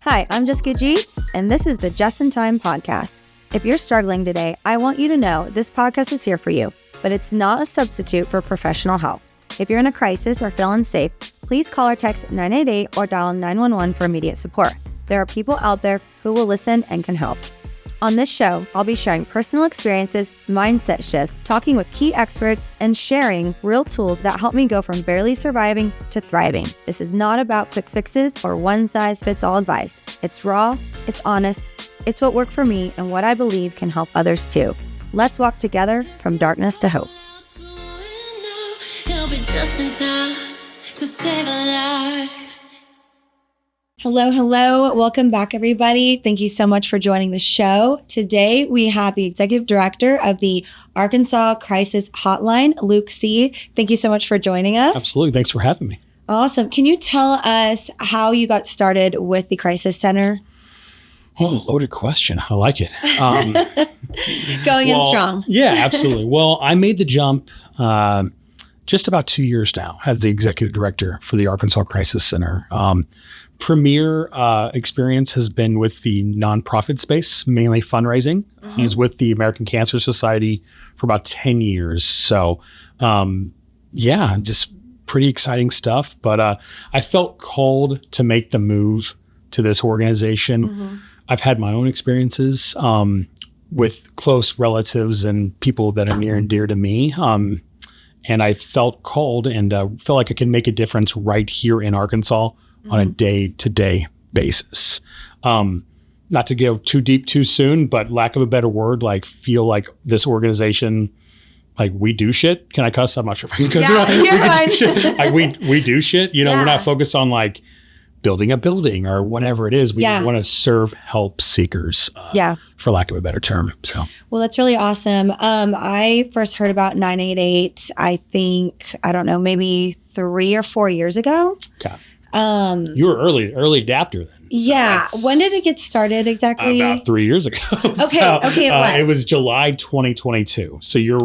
Hi, I'm Jessica G, and this is the Just in Time podcast. If you're struggling today, I want you to know this podcast is here for you, but it's not a substitute for professional help. If you're in a crisis or feel unsafe, please call or text 988 or dial 911 for immediate support. There are people out there who will listen and can help. On this show, I'll be sharing personal experiences, mindset shifts, talking with key experts, and sharing real tools that help me go from barely surviving to thriving. This is not about quick fixes or one-size-fits-all advice. It's raw, it's honest, it's what worked for me and what I believe can help others too. Let's walk together from darkness to hope. Hello. Welcome back, everybody. Thank you so much for joining the show. Today, we have the Executive Director of the Arkansas Crisis Hotline, Luke C. Thank you so much for joining us. Absolutely. Thanks for having me. Awesome. Can you tell us how you got started with the Crisis Center? Oh, loaded question. I like it. Going in strong. Yeah, absolutely. Well, I made the jump just about 2 years now as the Executive Director for the Arkansas Crisis Center. Premier experience has been with the nonprofit space, mainly fundraising. Mm-hmm. He's with the Cancer Society for about 10 years. So, just pretty exciting stuff. But I felt called to make the move to this organization. Mm-hmm. I've had my own experiences with close relatives and people that are near and dear to me. And I felt called and felt like I could make a difference right here in Arkansas. Mm-hmm. On a day-to-day basis. Not to go too deep too soon, but lack of a better word, like feel like this organization, like we do shit. Can I cuss? I'm not sure if I can cuss. Yeah, we do shit. We're not focused on like building a building or whatever it is. We want to serve help seekers, for lack of a better term. So, well, that's really awesome. I first heard about 988, I think, maybe 3 or 4 years ago. Okay. You were early adapter then. Yeah. So when did it get started exactly? About 3 years ago. Okay. It was July 2022. So you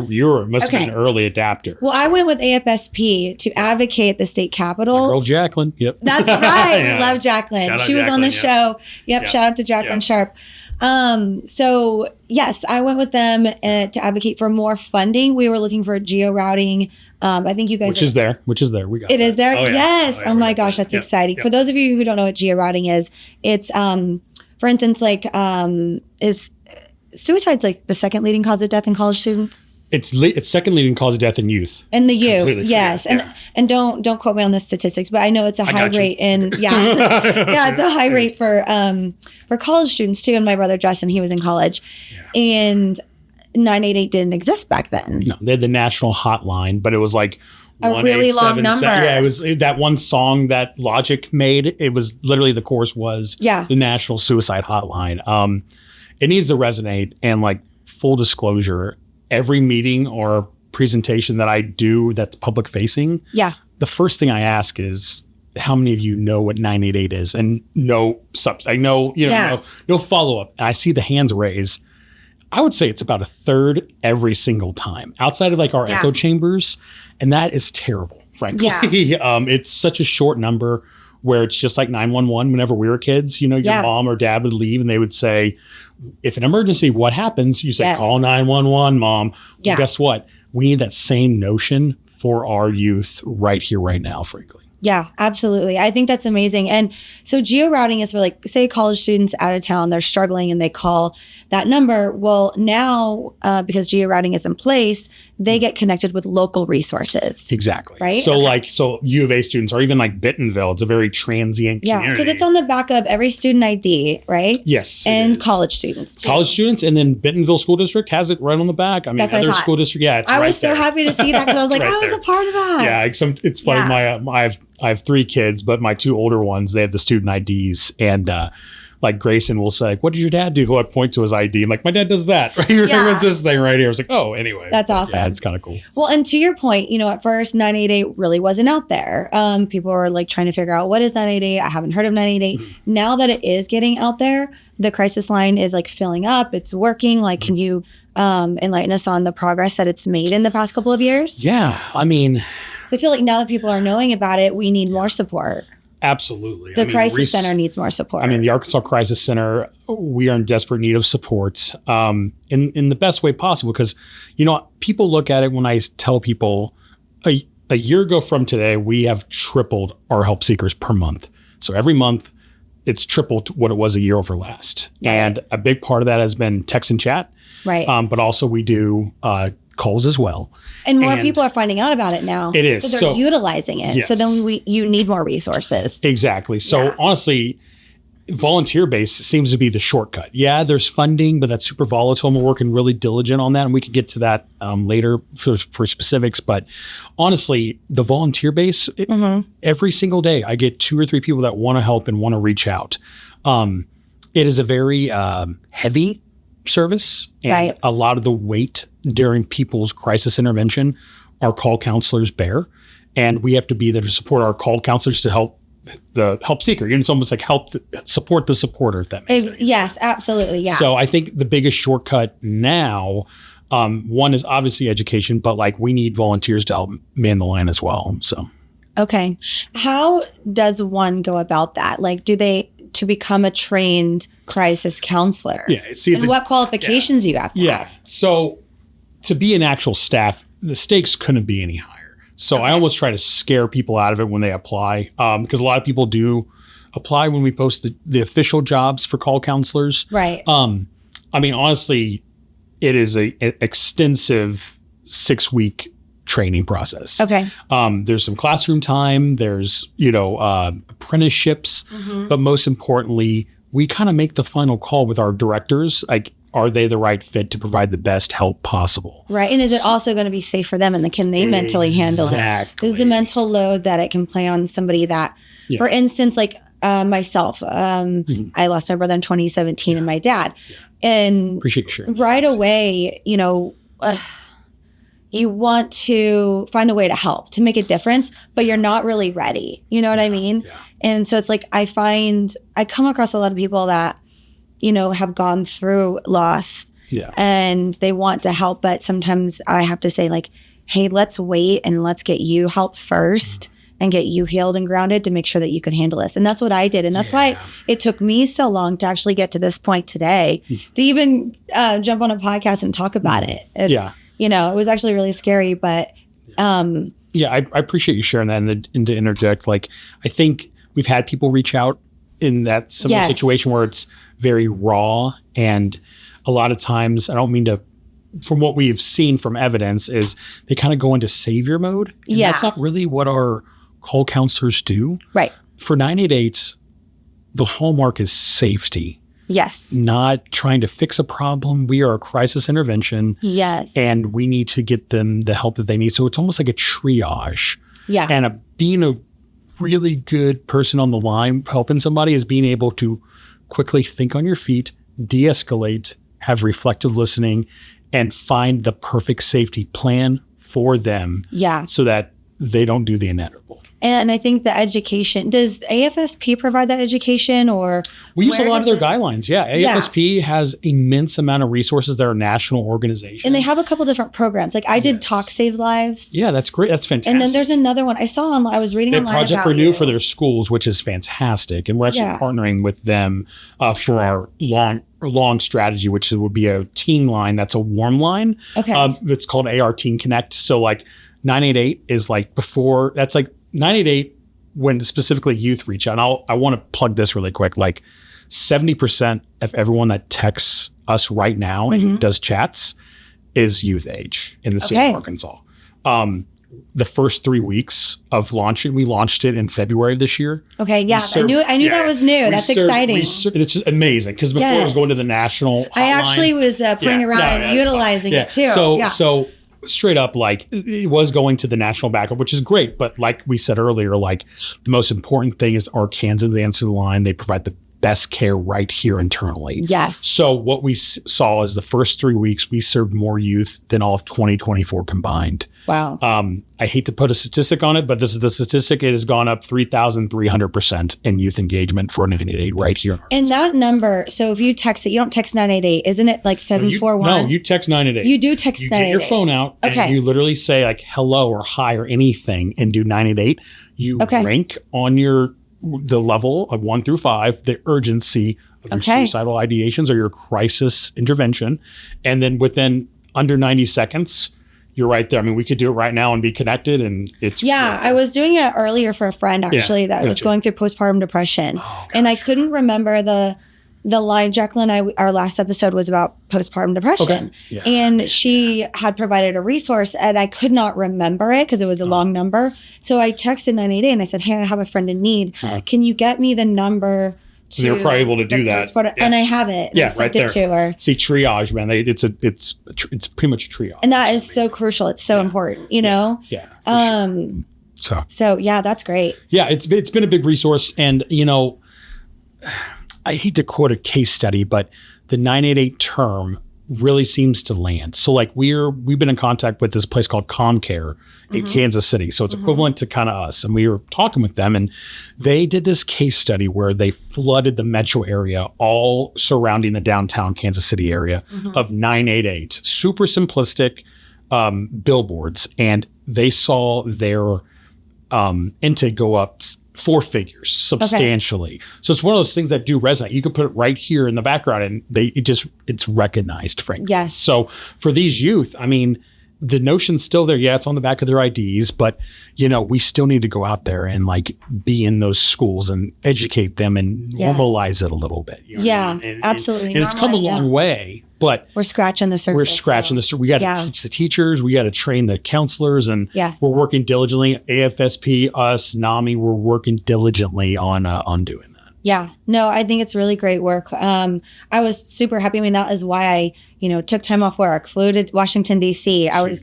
must have been an early adapter. Well, I went with AFSP to advocate at the state capitol. My girl Jacqueline. Yep. That's right. We love Jacqueline. She was on the show. Yep. Shout out to Jacqueline Sharp. So yes, I went with them to advocate for more funding. We were looking for geo-routing. I think you guys... Which is there. We got it. Is there? Oh, yeah. Yes. Oh my gosh, that's exciting. For those of you who don't know what geo-routing is, it's, for instance, like, is suicide's like the second leading cause of death in college students? It's second leading cause of death in youth. In the youth, yes. And don't quote me on the statistics, but I know it's a high rate in it's a high rate for college students too. And my brother Justin, he was in college, and 988 didn't exist back then. No, they had the national hotline, but it was like a really long number. Yeah, it was that one song that Logic made. It was literally the chorus was the National Suicide Hotline. It needs to resonate, and like full disclosure, every meeting or presentation that I do that's public facing, the first thing I ask is, how many of you know what 988 is? And no follow up. And I see the hands raised. I would say it's about a third every single time outside of like our echo chambers. And that is terrible, frankly. Yeah. It's such a short number where it's just like 911 whenever we were kids, your mom or dad would leave and they would say, if an emergency, what happens? You say, call 911, mom. Well, guess what? We need that same notion for our youth right here, right now, frankly. Yeah, absolutely. I think that's amazing. And so geo-routing is for like, say college students out of town, they're struggling and they call that number. Well, now, because geo-routing is in place, they get connected with local resources. Exactly. Right? So U of A students or even like Bentonville, it's a very transient community. Yeah, because it's on the back of every student ID, right? Yes. And college students too. College students, and then Bentonville School District has it right on the back. I mean, that's other school district, it's I was so happy to see that because I was like, I was a part of that. Yeah, it's funny. I have 3 kids, but my 2 older ones, they have the student IDs. And like Grayson will say, what did your dad do? I point to his ID. I'm like, my dad does that. Right here. What's this thing right here? I was like, oh, anyway. That's awesome. Yeah, it's kind of cool. Well, and to your point, at first 988 really wasn't out there. People were like trying to figure out what is 988. I haven't heard of 988. Mm-hmm. Now that it is getting out there, the crisis line is like filling up. It's working. Like, can you enlighten us on the progress that it's made in the past couple of years? Yeah. I mean... I feel like now that people are knowing about it, we need more support. Absolutely. The crisis center needs more support. I mean, the Arkansas Crisis Center, we are in desperate need of support in the best way possible. Because, people look at it when I tell people a year ago from today, we have tripled our help seekers per month. So every month, it's tripled what it was a year over last. Right. And a big part of that has been text and chat. Right. But also we do calls as well. And more people are finding out about it now. It is. So they're utilizing it. Yes. So then you need more resources. Exactly. So honestly, volunteer-based seems to be the shortcut. Yeah, there's funding, but that's super volatile. And we're working really diligent on that. And we can get to that later for specifics. But honestly, the volunteer base, every single day, I get 2 or 3 people that want to help and want to reach out. It is a very heavy service. And a lot of the weight during people's crisis intervention, our call counselors bear. And we have to be there to support our call counselors to help the help seeker. It's almost like support the supporter, if that makes sense. Yes, absolutely. Yeah. So I think the biggest shortcut now, one is obviously education, but we need volunteers to help man the line as well. So. Okay. How does one go about that? To become a trained crisis counselor? Yeah. And what qualifications do you have to have? So to be an actual staff, the stakes couldn't be any higher. So I almost try to scare people out of it when they apply, because a lot of people do apply when we post the official jobs for call counselors. Right. Honestly, it is an extensive 6-week training process. Okay. There's some classroom time. There's, apprenticeships. But most importantly, we kind of make the final call with our directors. Are they the right fit to provide the best help possible? Right. And is it also going to be safe for them? And can they mentally handle it? Is the mental load that it can play on somebody that, for instance, myself, I lost my brother in 2017 and my dad. And appreciate you sharing. Right away, you want to find a way to help, to make a difference, but you're not really ready. You know what I mean? Yeah. And so it's I come across a lot of people that, have gone through loss and they want to help, but sometimes I have to say hey, let's wait and let's get you help first and get you healed and grounded to make sure that you can handle this. And that's what I did. And that's why it took me so long to actually get to this point today to even jump on a podcast and talk about it. It was actually really scary, but I appreciate you sharing that. And to interject, I think we've had people reach out in that similar situation where it's very raw. And a lot of times, I don't mean to, from what we've seen from evidence, is they kind of go into savior mode. And that's not really what our call counselors do. Right. For 988, the hallmark is safety. Yes. Not trying to fix a problem. We are a crisis intervention. Yes. And we need to get them the help that they need. So it's almost like a triage. Yeah. And being a really good person on the line helping somebody is being able to quickly think on your feet, de-escalate, have reflective listening, and find the perfect safety plan for them. Yeah. So that they don't do the inevitable. And I think the education, does AFSP provide that education, or? We use a lot of their guidelines. Yeah. AFSP has immense amount of resources. They're a national organization. And they have a couple different programs. I did Talk Save Lives. Yeah, that's great. That's fantastic. And then there's another one I saw online. I was reading online about Project Renew for their schools, which is fantastic. And we're actually partnering with them for our long strategy, which would be a teen line. That's a warm line. Okay. It's called AR Teen Connect. So 988 is before, that's 988 when specifically youth reach out. And I want to plug this really quick. 70% of everyone that texts us right now and does chats is youth age in the state of Arkansas. The first 3 weeks of launching, we launched it in February of this year. Okay, yeah. I knew that was new. That's exciting. It's just amazing because before it was going to the national hotline. I actually was playing around and utilizing it too. So straight up, it was going to the national backup, which is great. But like we said earlier, the most important thing is Arkansans answer the line. They provide the best care right here internally. Yes. So what we saw is the first 3 weeks, we served more youth than all of 2024 combined. Wow. I hate to put a statistic on it, but this is the statistic. It has gone up 3,300% in youth engagement for 988 right here. And that number, so if you text it, you don't text 988, isn't it 741? No, you text 988. You do text 988. You get your phone out and you literally say hello or hi or anything and do 988. You rank on your the level of 1 through 5, the urgency of your suicidal ideations or your crisis intervention. And then within under 90 seconds, you're right there. I mean, we could do it right now and be connected, and it's I was doing it earlier for a friend actually that was going through postpartum depression, and I couldn't remember the line. Jacqueline, our last episode was about postpartum depression, and she had provided a resource, and I could not remember it because it was a long number. So I texted 988 and I said, "Hey, I have a friend in need. Can you get me the number?" So they were probably able to do that. And I have it. Yeah, right there. To her. See, triage, man. It's pretty much a triage. And that is so crucial. It's so important, you know? Yeah. So yeah, that's great. Yeah, it's been a big resource. And, you know, I hate to quote a case study, but the 988 term really seems to land. So like we've been in contact with this place called ComCare in Kansas City. So it's equivalent to kind of us. And we were talking with them, and they did this case study where they flooded the metro area, all surrounding the downtown Kansas City area of 988, super simplistic billboards. And they saw their intake go up 4 figures substantially. So it's one of those things that do resonate. You could put it right here in the background and it's recognized, frankly. Yes. So for these youth, I mean, the notion's still there. Yeah, it's on the back of their IDs, but you know, we still need to go out there and like be in those schools and educate them and normalize it a little bit. You know what I mean? Absolutely. And it's come a long way, but we're scratching the surface. We got to teach the teachers. We got to train the counselors, and we're working diligently. AFSP, us, NAMI, we're working diligently on doing that. Yeah, no, I think it's really great work. I was super happy. I mean, that is why I, took time off work, flew to Washington, D.C. I was,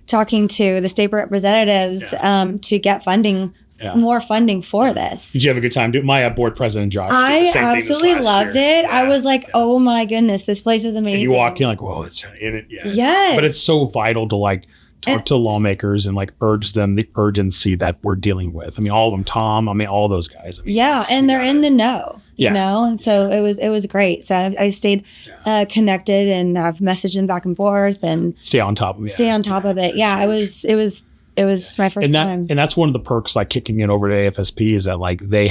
talking to the state representatives to get funding, more funding for this. Did you have a good time? My board president, Josh, I absolutely loved it. Yeah, I was like, oh my goodness, this place is amazing. And you walk in like, whoa, it's in it. Yeah. Yes. But it's so vital to like talk to lawmakers and like urge them the urgency that we're dealing with. I mean, all of them, Tom, all those guys. I mean, and they're in the know, you know? And so it was great. So I stayed connected, and I've messaged them back and forth and stay on top of it. Yeah, it was my first time. And that's one of the perks, like kicking it over to AFSP, is that like they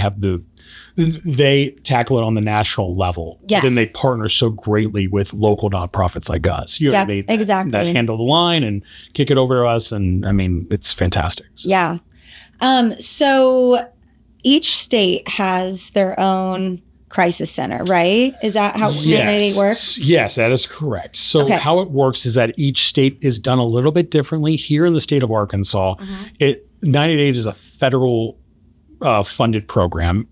tackle it on the national level. Yes. Then they partner so greatly with local nonprofits like us. You know what I mean? Exactly. That handle the line and kick it over to us. And I mean, it's fantastic. So. Yeah. So each state has their own crisis center, right? Is that how 988 works? Yes, that is correct. So how it works is that each state is done a little bit differently. Here in the state of Arkansas, 988 is a federal funded program.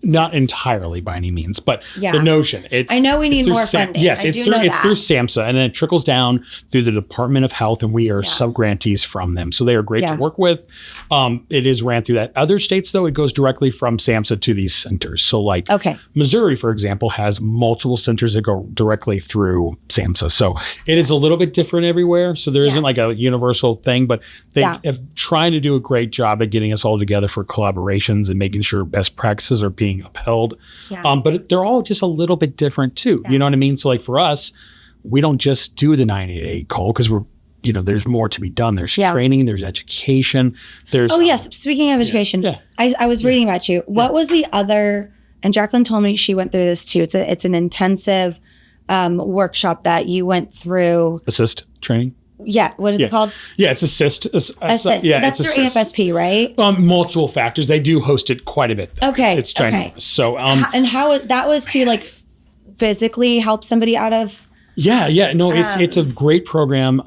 Not entirely by any means, but the notion. I know we need more funding. Yes, it's through SAMHSA, and then it trickles down through the Department of Health, and we are sub-grantees from them. So they are great to work with. It is ran through that. Other states, though, it goes directly from SAMHSA to these centers. So like Missouri, for example, has multiple centers that go directly through SAMHSA. So it is a little bit different everywhere. So there isn't like a universal thing, but they have trying to do a great job at getting us all together for collaborations and making sure best practices are being upheld. But they're all just a little bit different too. You know what I mean? So like for us, we don't just do the 988 call because we're, there's more to be done. There's training, there's education. There's Speaking of education, I was reading about you. What was the other, and Jacqueline told me she went through this too. It's an intensive workshop that you went through. Assist training. Yeah, what is it called? Yeah, it's assist. Yeah, that's through AFSP, right? Multiple factors. They do host it quite a bit, though. Okay, it's training. Okay. So, and how that was to like physically help somebody out of? Yeah. No, it's a great program.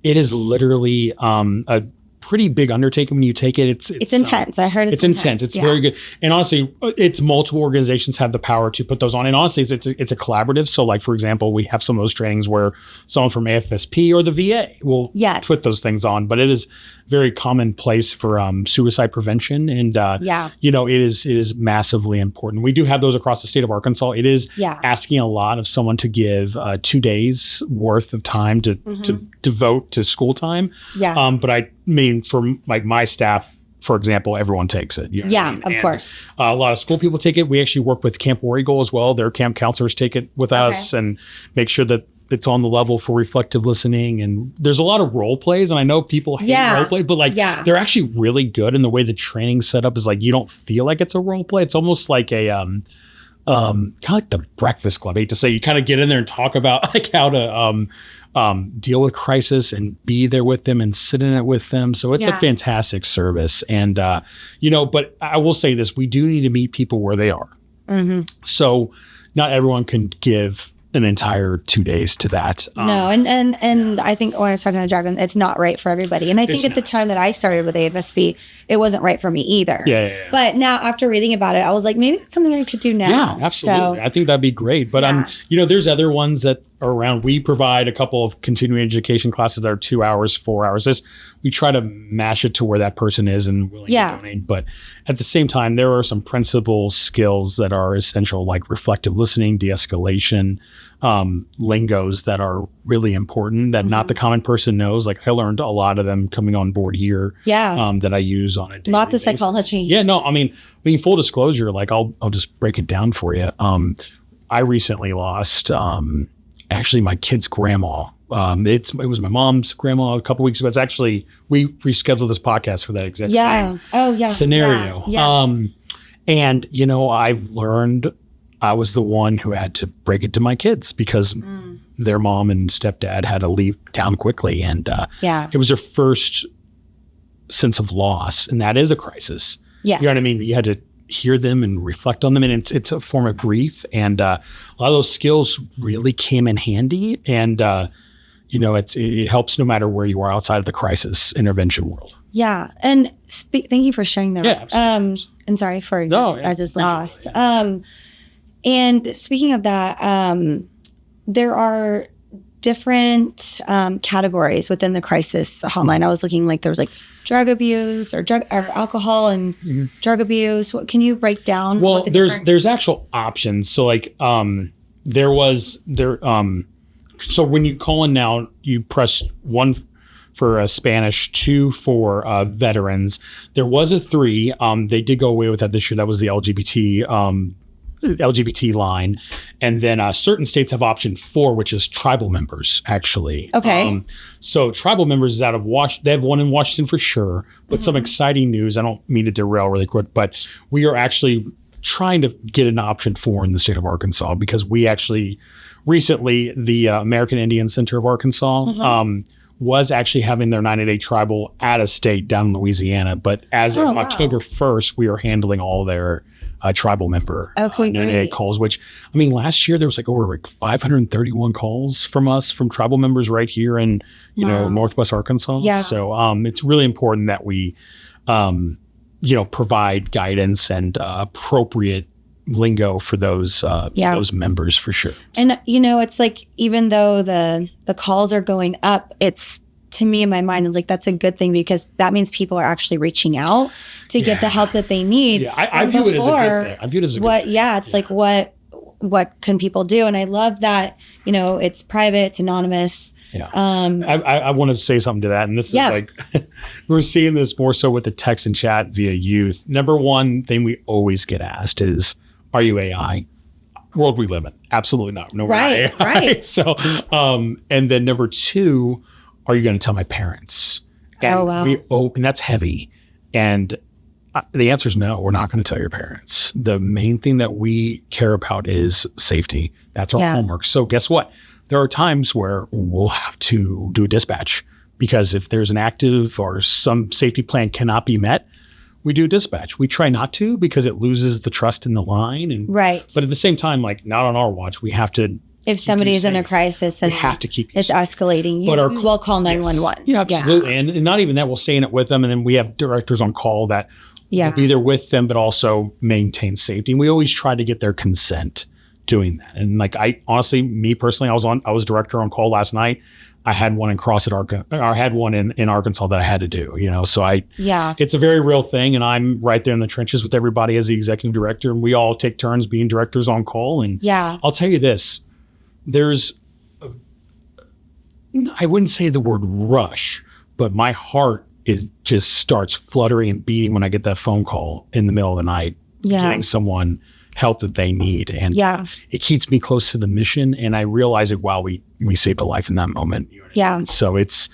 It is literally a pretty big undertaking when you take it. It's intense. I heard it's intense. It's very good. And honestly, it's multiple organizations have the power to put those on. And honestly, it's a collaborative. So like, for example, we have some of those trainings where someone from AFSP or the VA will put those things on, but it is very commonplace for suicide prevention. And, it is massively important. We do have those across the state of Arkansas. It is asking a lot of someone to give 2 days worth of time to devote to school time. But I mean, for like my staff, for example, everyone takes it. You know what I mean? Of course. A lot of school people take it. We actually work with Camp War Eagle as well. Their camp counselors take it with us and make sure that it's on the level for reflective listening. And there's a lot of role plays. And I know people hate role play, but like they're actually really good. And the way the training's set up is like, you don't feel like it's a role play. It's almost like a, kind of like the Breakfast Club. I hate to say, you kind of get in there and talk about like how to, deal with crisis and be there with them and sit in it with them. So it's a fantastic service. And, but I will say this, we do need to meet people where they are. So not everyone can give an entire 2 days to that. No, and I think when I was talking to Dragon, it's not right for everybody. And I think at the time that I started with AFSP, it wasn't right for me either. Yeah. But now after reading about it, I was like, maybe it's something I could do now. Yeah, absolutely. So, I think that'd be great. But there's other ones that are around. We provide a couple of continuing education classes that are 2 hours, 4 hours. We try to mash it to where that person is and willing to donate. But at the same time, there are some principal skills that are essential, like reflective listening, de-escalation, lingos that are really important that not the common person knows. Like I learned a lot of them coming on board here. That I use on a daily not the basis. Psychology. Yeah, no, I mean full disclosure, like I'll just break it down for you. I recently lost actually my kid's grandma. It was my mom's grandma a couple weeks ago. It's actually, we rescheduled this podcast for that exact same scenario. Yes. And I've learned I was the one who had to break it to my kids because their mom and stepdad had to leave town quickly. And it was their first sense of loss. And that is a crisis. Yes. You know what I mean? You had to hear them and reflect on them. And it's a form of grief. And a lot of those skills really came in handy. And, it helps no matter where you are outside of the crisis intervention world. Yeah. And thank you for sharing that. Yeah, absolutely. And sorry for I just lost. And speaking of that, there are different categories within the crisis hotline. I was looking like there was like drug abuse or alcohol and drug abuse. What can you break down? Well, there's actual options. So like so when you call in now, you press 1 for Spanish, 2 for veterans. There was a 3. They did go away with that this year. That was the LGBT line. And then certain states have option 4, which is tribal members, actually. Okay. So tribal members is out of Washington. They have one in Washington for sure. But some exciting news. I don't mean to derail really quick, but we are actually trying to get an option 4 in the state of Arkansas because we actually recently, the American Indian Center of Arkansas was actually having their 90-day tribal at a state down in Louisiana. But as of October 1st, we are handling all their tribal member 98 calls, which, I mean, last year there was like over 531 calls from us, from tribal members right here in, Northwest Arkansas. Yeah. So it's really important that we, provide guidance and appropriate lingo for those members for sure. And, it's like, even though the calls are going up, it's, to me in my mind, it's like, that's a good thing because that means people are actually reaching out to get the help that they need. Yeah, I view it as a good thing. I view it as a good thing. Yeah, it's like, what can people do? And I love that, it's private, it's anonymous. Yeah. I want to say something to that. And this is like, we're seeing this more so with the text and chat via youth. Number one thing we always get asked is, are you AI? World we live in. Absolutely not. No, right. Right. So, and then number 2, are you going to tell my parents? And and that's heavy. And the answer is no, we're not going to tell your parents. The main thing that we care about is safety. That's our homework. So guess what? There are times where we'll have to do a dispatch because if there's an active or some safety plan cannot be met, we do dispatch. We try not to because it loses the trust in the line. And, right. But at the same time, like not on our watch, we have to. If somebody is in a crisis and we have to keep it's escalating, you will call 911. Yeah, absolutely. Yeah. And not even that, we'll stay in it with them. And then we have directors on call that will be there with them, but also maintain safety. And we always try to get their consent doing that. And like, I honestly, me personally, I was director on call last night. I had one in I had one in Arkansas that I had to do, so it's a very real thing. And I'm right there in the trenches with everybody as the executive director. And we all take turns being directors on call. And I'll tell you this, I wouldn't say the word rush, but my heart just starts fluttering and beating when I get that phone call in the middle of the night, getting someone help that they need. And it keeps me close to the mission. And I realize it while we saved a life in that moment. Yeah. So it's,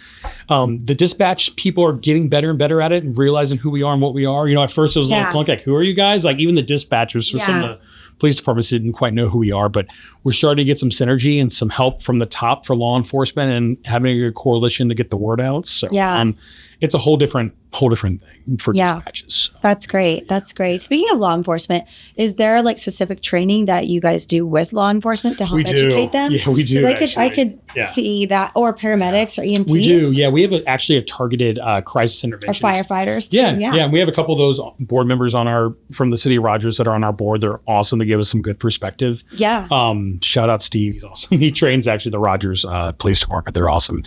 the dispatch people are getting better and better at it and realizing who we are and what we are. At first it was a little clunky, like, who are you guys? Like even the dispatchers for some of the police departments didn't quite know who we are, but we're starting to get some synergy and some help from the top for law enforcement and having a coalition to get the word out. So it's a whole different thing for dispatches. So. That's great. That's great. Speaking of law enforcement, is there like specific training that you guys do with law enforcement to help educate them? Yeah, we do. I could see that, or paramedics or EMTs. We do. Yeah, we have actually a targeted crisis intervention. Or firefighters too. Yeah. And we have a couple of those board members from the city of Rogers that are on our board. They're awesome to give us some good perspective. Yeah. Shout out Steve. He's awesome. He trains actually the Rogers Police Department. They're awesome.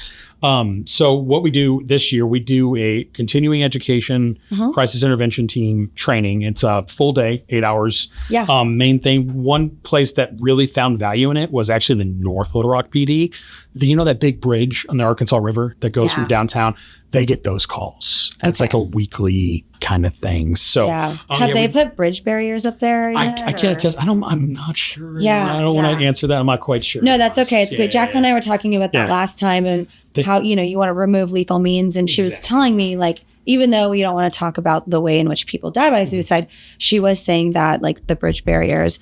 So what we do this year, we do a continuing education crisis intervention team training. It's a full day, 8 hours. Yeah. Main thing, one place that really found value in it was actually the North Little Rock PD. That big bridge on the Arkansas River that goes from downtown? They get those calls. It's like a weekly kind of thing. So have they put bridge barriers up there yet, I can't attest. I'm not sure. Yeah. I don't want to answer that. I'm not quite sure. No, that's okay. It's good. Jacqueline and I were talking about that last time and how, you want to remove lethal means. And she was telling me, like, even though we don't want to talk about the way in which people die by suicide, she was saying that like the bridge barriers,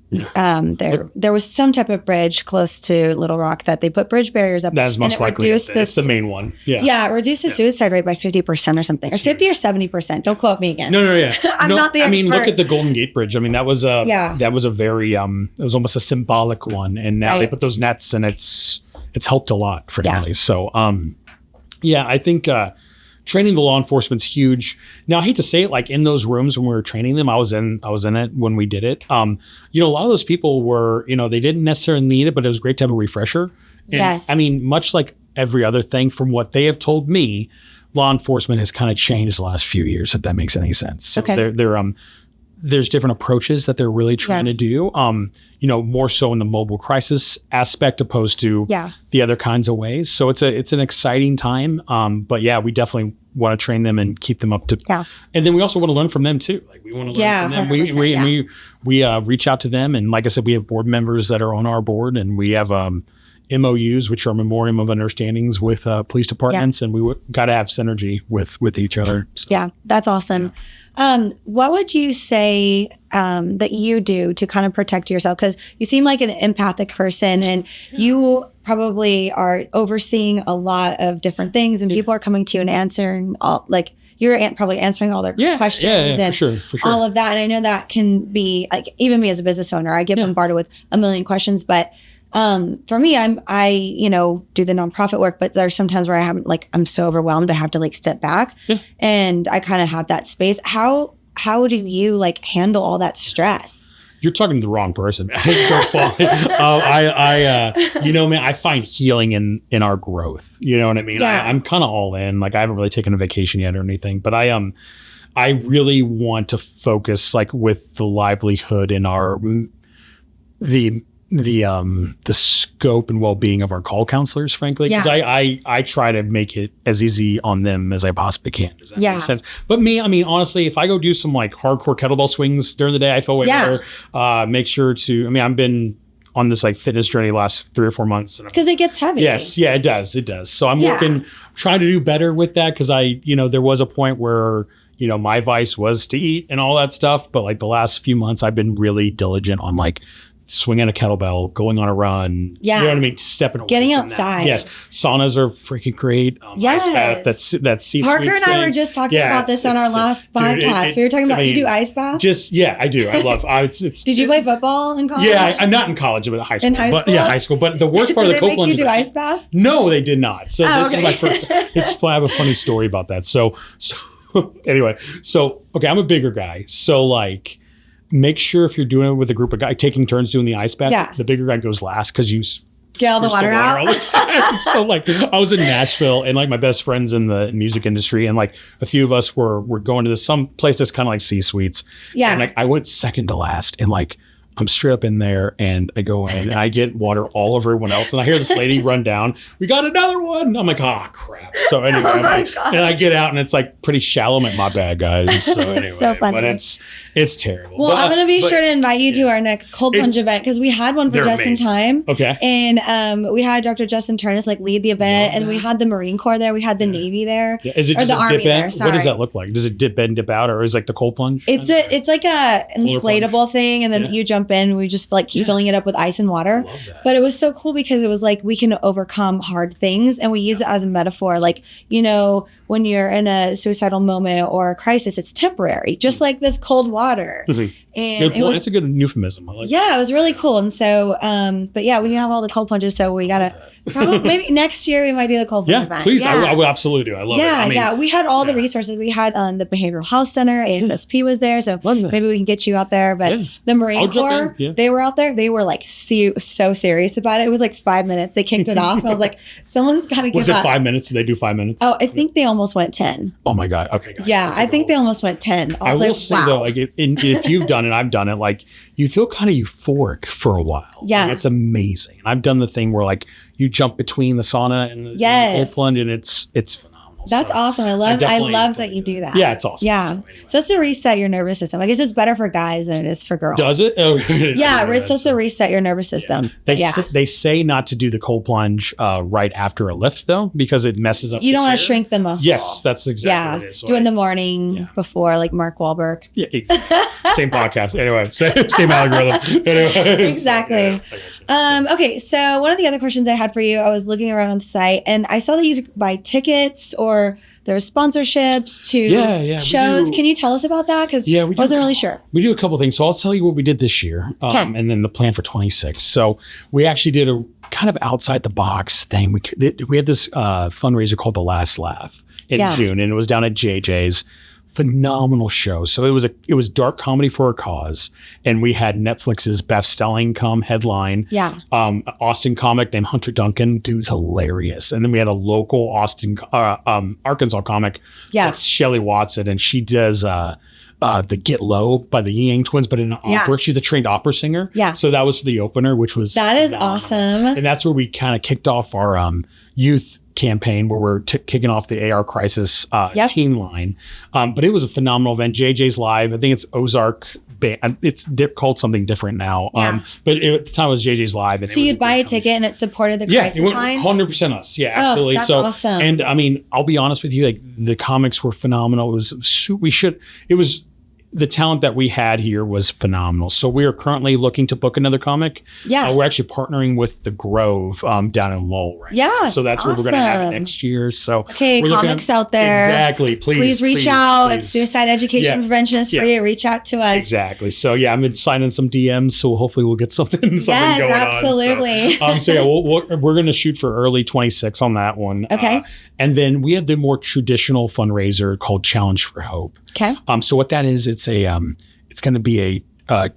there was some type of bridge close to Little Rock that they put bridge barriers up. That is most likely it's the main one. Yeah. It reduced the suicide rate by 50% or something, or 50 or 70%. Don't quote me again. No. I'm not the expert. I mean, look at the Golden Gate Bridge. I mean, that was a very it was almost a symbolic one, and now they put those nets, and it's helped a lot for families. So I think training the law enforcement's huge. Now, I hate to say it, like in those rooms when we were training them, I was in it when we did it. A lot of those people were, they didn't necessarily need it, but it was great to have a refresher. And, yes. I mean, much like every other thing, from what they have told me, law enforcement has kind of changed the last few years, if that makes any sense. So there's different approaches that they're really trying to do, more so in the mobile crisis aspect opposed to the other kinds of ways. So it's an exciting time. But we definitely want to train them and keep them up to, and then we also want to learn from them too. Like we want to learn from them. We reach out to them. And like I said, we have board members that are on our board, and we have, MOUs, which are memorandum of understandings with police departments, and we got to have synergy with each other. So. Yeah, that's awesome. What would you say that you do to kind of protect yourself? Because you seem like an empathic person, and you probably are overseeing a lot of different things, and people are coming to you and answering all, like you're probably answering all their questions and for sure. all of that. And I know that can be like, even me as a business owner, I get bombarded with a million questions, but for me, I do the nonprofit work, but there's sometimes where I'm so overwhelmed, I have to step back, and I kind of have that space. How do you handle all that stress? You're talking to the wrong person. I find healing in our growth. You know what I mean? Yeah. I'm kind of all in. I haven't really taken a vacation yet or anything, but I really want to focus with the livelihood in our the scope and well-being of our call counselors, frankly, because I try to make it as easy on them as I possibly can. Does that make sense? But me, I mean, honestly, if I go do some hardcore kettlebell swings during the day, I feel way better. Make sure to, I've been on this fitness journey the last 3 or 4 months. Because it gets heavy. Yes. Yeah, it does. It does. So I'm trying to do better with that, because there was a point where, my vice was to eat and all that stuff. But the last few months, I've been really diligent on swinging a kettlebell, going on a run. Yeah. You know what I mean? Stepping away. Getting from outside. That. Yes. Saunas are freaking great. Yes. Ice bath, that sea Parker and I were just talking about this on our last podcast. We were talking about, you do ice baths? I do. I love it's Did you play football in college? Yeah, I'm not in college, but high school. In high school? Yeah, high school. But the worst part of the Copeland. Did they make you do ice baths? No, they did not. So this is my first. It's fun. I have a funny story about that. So anyway, okay, I'm a bigger guy. So make sure if you're doing it with a group of guys, taking turns doing the ice bath, the bigger guy goes last, because you get all the water out. All the time. So I was in Nashville, and my best friends in the music industry, and a few of us were going to some place that's kind of like C-suites. Yeah. And I went second to last, and I'm straight up in there and I go in and I get water all over everyone else. And I hear this lady run down. We got another one. I'm like, crap. So anyway, and I get out and it's like pretty shallow. I'm like, my bad, guys. So anyway, so funny. But it's terrible. Well, I'm going to be sure to invite you to our next cold plunge event because we had one for Just in Time. Okay. And we had Dr. Justin Turnus lead the event, and we had the Marine Corps there. We had the Navy there. Yeah. Is it just a dip in? What does that look like? Does it dip in, dip out, or is it like the cold plunge? It's like a inflatable thing, and then you jump in. We just keep filling it up with ice and water. But it was so cool because it was like we can overcome hard things, and we use it as a metaphor. Like, when you're in a suicidal moment or a crisis, it's temporary, just like this cold water. And it's a good euphemism. I like it was really cool. And so, but yeah, we have all the cold plunges, so we gotta probably maybe next year we might do the cold plunge event. Please, I would absolutely do. I love it. Yeah, we had all the resources. We had the Behavioral Health Center, AFSP was there, so maybe we can get you out there. But the Marine Corps, they were out there. They were like so serious about it. It was like 5 minutes. They kicked it off. I was like, someone's got to give up. Was it 5 minutes? Did they do 5 minutes? Oh, I think they almost went 10. Oh my God. Okay. Guys. Yeah, I think they almost went 10. I will say though, like if you've done it, I've done it. Like you feel kind of euphoric for a while. Yeah, like, it's amazing. And I've done the thing where like you jump between the sauna and the cold plunge, and it's phenomenal. That's awesome. I love that you do that. Yeah, it's awesome. Yeah. So it's to reset your nervous system. I guess it's better for guys than it is for girls. Does it? Oh, yeah, it's supposed to reset your nervous system. Yeah. They say not to do the cold plunge right after a lift though, because it messes up. You don't want to shrink the muscle. Yes, that's exactly what it is. So do it in the morning before, like Mark Wahlberg. Yeah, exactly. Same podcast. Anyway, same algorithm. Anyway, exactly. Okay, so one of the other questions I had for you, I was looking around on the site and I saw that you could buy tickets or there's sponsorships to shows. Can you tell us about that? Because I wasn't really sure. We do a couple things. So I'll tell you what we did this year and then the plan for 26. So we actually did a kind of outside the box thing. We had this fundraiser called The Last Laugh in June, and it was down at JJ's. Phenomenal show. So it was dark comedy for a cause, and we had Netflix's Beth Stelling come headline. Yeah. Austin comic named Hunter Duncan, dude's hilarious. And then we had a local Arkansas comic. That's Shelly Watson, and she does the Get Low by the Yang Twins, but in an opera. She's a trained opera singer. Yeah. So that was the opener, which was is awesome. And that's where we kind of kicked off our youth campaign where we're kicking off the AR Crisis teen line. But it was a phenomenal event. JJ's live. I think it's Ozark band. It's called something different now. But at the time it was JJ's live. And so you'd buy a ticket and it supported the crisis line? 100% us. Yeah, absolutely. That's awesome. And I mean, I'll be honest with you, like the comics were phenomenal. The talent that we had here was phenomenal. So we are currently looking to book another comic. Yeah. We're actually partnering with The Grove down in Lowell right now. So that's where we're going to have it next year. So comics out there. Exactly. Please reach out. If suicide education and prevention is free, reach out to us. Exactly. So I've been signing some DMs. So hopefully we'll get something going absolutely. on. So we're going to shoot for early 26 on that one. Okay. And then we have the more traditional fundraiser called Challenge for Hope. Okay. So what that is, it's going to be a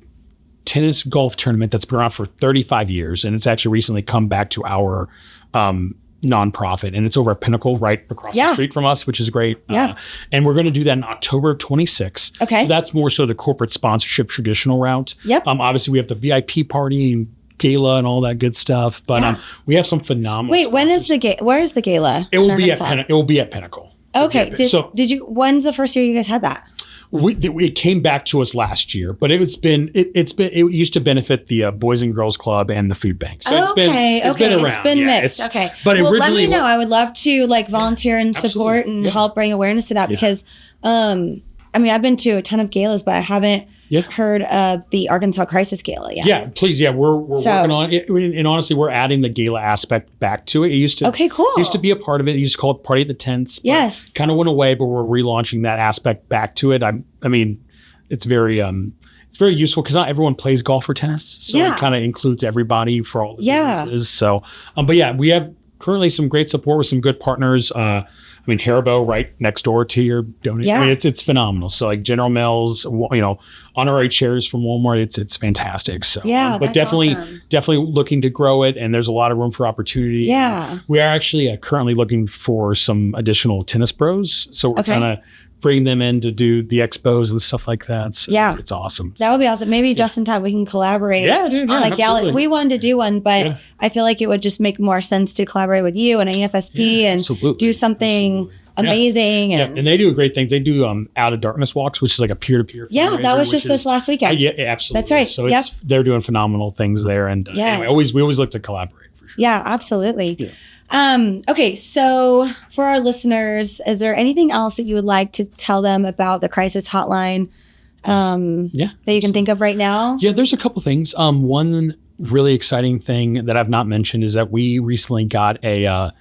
tennis golf tournament that's been around for 35 years, and it's actually recently come back to our nonprofit, and it's over at Pinnacle, right across the street from us, which is great. Yeah. And we're going to do that in October 26th. Okay. So that's more so the corporate sponsorship traditional route. Yep. Obviously, we have the VIP party and gala and all that good stuff, but we have some phenomenal. Wait, when is the gala? Where is the gala? It will be at Pinnacle. Okay. Did you? When's the first year you guys had that? It came back to us last year, but it used to benefit the Boys and Girls Club and the food bank. So it's been around. It's been mixed. But originally, let me know. I would love to volunteer and support and help bring awareness to that because, I've been to a ton of galas, but I haven't heard of the Arkansas Crisis Gala yet. Yeah, please. Yeah, we're working on it. And honestly, we're adding the gala aspect back to it. It used to used to be a part of it. It used to call it Party at the Tents. Yes. Kind of went away, but we're relaunching that aspect back to it. It's very useful because not everyone plays golf or tennis. So it kind of includes everybody for all the businesses. So, we have currently some great support with some good partners. Haribo right next door to your donate. Yeah. It's phenomenal. So like General Mills, honorary chairs from Walmart. It's fantastic. So but definitely looking to grow it, and there's a lot of room for opportunity. Yeah. We are actually currently looking for some additional tennis pros. So we're kind of bring them in to do the expos and stuff like that. So it's awesome. That would be awesome. Maybe just in time we can collaborate. Yeah, dude, on a gala. absolutely. We wanted to do one, but I feel like it would just make more sense to collaborate with you and AFSP and do something amazing. And they do great things. They do Out of Darkness walks, which is like a peer-to-peer. Yeah, that was just this last weekend. Yeah, absolutely. That's right. So they're doing phenomenal things there. And anyway, we always look to collaborate for sure. Yeah, absolutely. Yeah. Okay, so for our listeners, is there anything else that you would like to tell them about the crisis hotline that you can think of right now? Yeah, there's a couple things. One really exciting thing that I've not mentioned is that we recently got a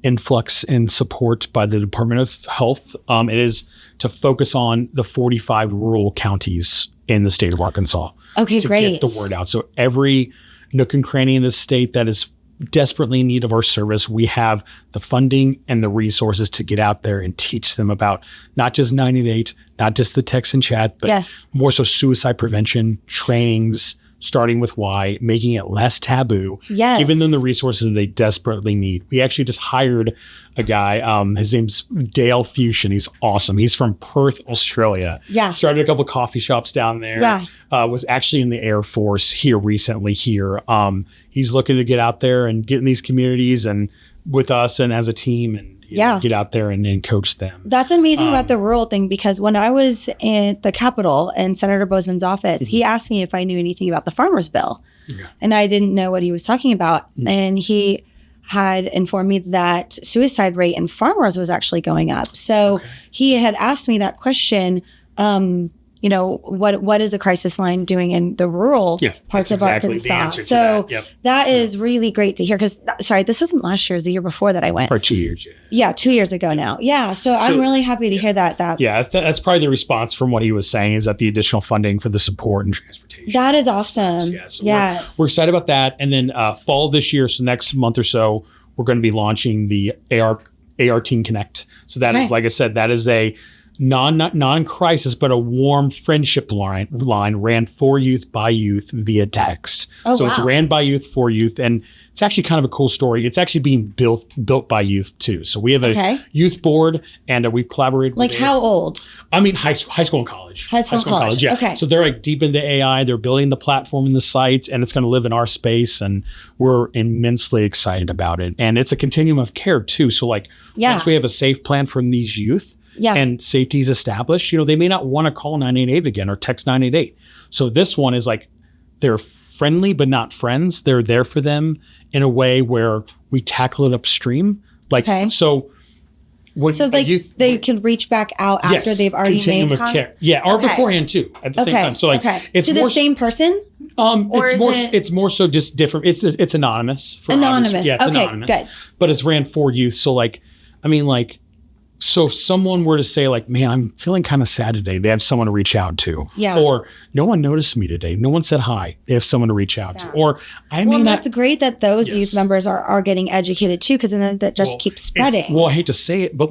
influx in support by the Department of Health. It is to focus on the 45 rural counties in the state of Arkansas. Okay, great. To get the word out. So every nook and cranny in the state that is desperately in need of our service, we have the funding and the resources to get out there and teach them about not just 988, not just the text and chat, but more so suicide prevention, trainings, starting with why, making it less taboo, giving them the resources they desperately need. We actually just hired a guy, his name's Dale Fusion. He's awesome. He's from Perth, Australia. Yeah. Started a couple of coffee shops down there. Yeah. Was actually in the Air Force here recently here. He's looking to get out there and get in these communities and with us and as a team and get out there and coach them. That's amazing about the rural thing, because when I was at the Capitol in Senator Bozeman's office, he asked me if I knew anything about the farmers bill. And I didn't know what he was talking about. And he had informed me that suicide rate in farmers was actually going up. So he had asked me that question, what is the crisis line doing in the rural parts of Arkansas? So that is really great to hear, because, this wasn't last year, it was the year before that I went. Or 2 years. Yeah, 2 years ago now. Yeah, so I'm really happy to hear that. That's probably the response from what he was saying, is that the additional funding for the support and transportation. That is awesome. We're excited about that. And then fall this year, so next month or so, we're going to be launching the AR Teen Connect. So that is, like I said, that is a non-crisis, but a warm friendship line ran for youth by youth via text. It's ran by youth for youth, and it's actually kind of a cool story. It's actually being built by youth too. So we have a youth board, and we've collaborated. Like how old? I mean, high school and college. High school and college. Yeah. Okay. So they're like deep into AI. They're building the platform and the site, and it's going to live in our space, and we're immensely excited about it. And it's a continuum of care too. So once we have a safe plan from these youth. And safety is established, they may not want to call 988 again or text 988. So this one is they're friendly, but not friends. They're there for them in a way where we tackle it upstream. So they can reach back out after they've already made contact? Care. Yeah, or beforehand too, at the same time. So it's to more the same person? It's more so just different. It's anonymous. Anonymous. Yeah, it's anonymous. Good. But it's ran for youth. So so if someone were to say man, I'm feeling kind of sad today, they have someone to reach out to. Yeah. Or no one noticed me today, no one said hi, they have someone to reach out to. Or that's great that those youth members are getting educated too, because then that just keeps spreading. I hate to say it, but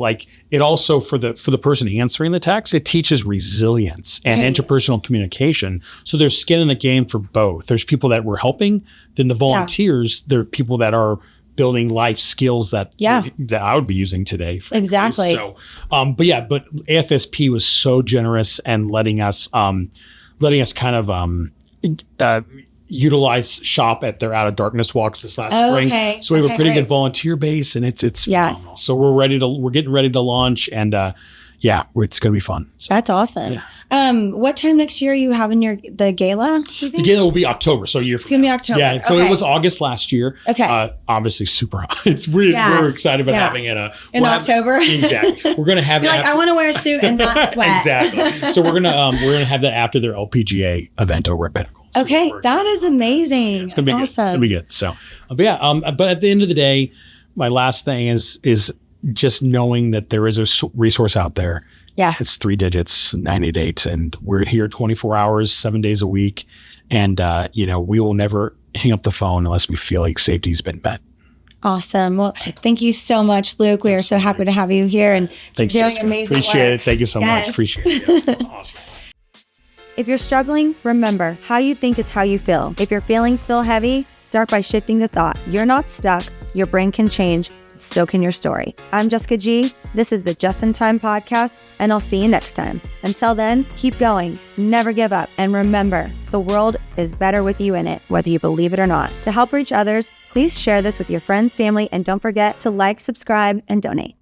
it also for the person answering the text, it teaches resilience and interpersonal communication. So there's skin in the game for both. There's people that we're helping, then the volunteers, there are people that are building life skills that I would be using today. Exactly. So, but AFSP was so generous and letting us kind of utilize shop at their Out of Darkness walks this last spring. So we have a pretty good volunteer base, and it's phenomenal. So we're getting ready to launch, and it's going to be fun. So, that's awesome. Yeah. What time next year are you having the gala? The gala will be October, so a year from It's going to be October. Yeah, so it was August last year. Okay. Obviously super hot. We're excited about having it in October. Exactly. We're going to have You're I want to wear a suit and not sweat. Exactly. So we're going to have that after their LPGA event over at Pinnacle. So that is amazing. It's going to be awesome. Good. It's going to be good. So, but at the end of the day, my last thing is just knowing that there is a resource out there. Yeah. It's 3 digits, 988, and we're here 24 hours, 7 days a week. And, we will never hang up the phone unless we feel like safety's been met. Awesome. Well, thank you so much, Luke. We are so happy to have you here and doing amazing Appreciate it. Thank you so much. Appreciate it. Awesome. If you're struggling, remember, how you think is how you feel. If your feelings feel heavy, start by shifting the thought. You're not stuck. Your brain can change. so can your story. I'm Jessica G. This is the Just in Time podcast, and I'll see you next time. Until then, keep going, never give up, and remember, the world is better with you in it, whether you believe it or not. To help reach others, please share this with your friends, family, and don't forget to like, subscribe, and donate.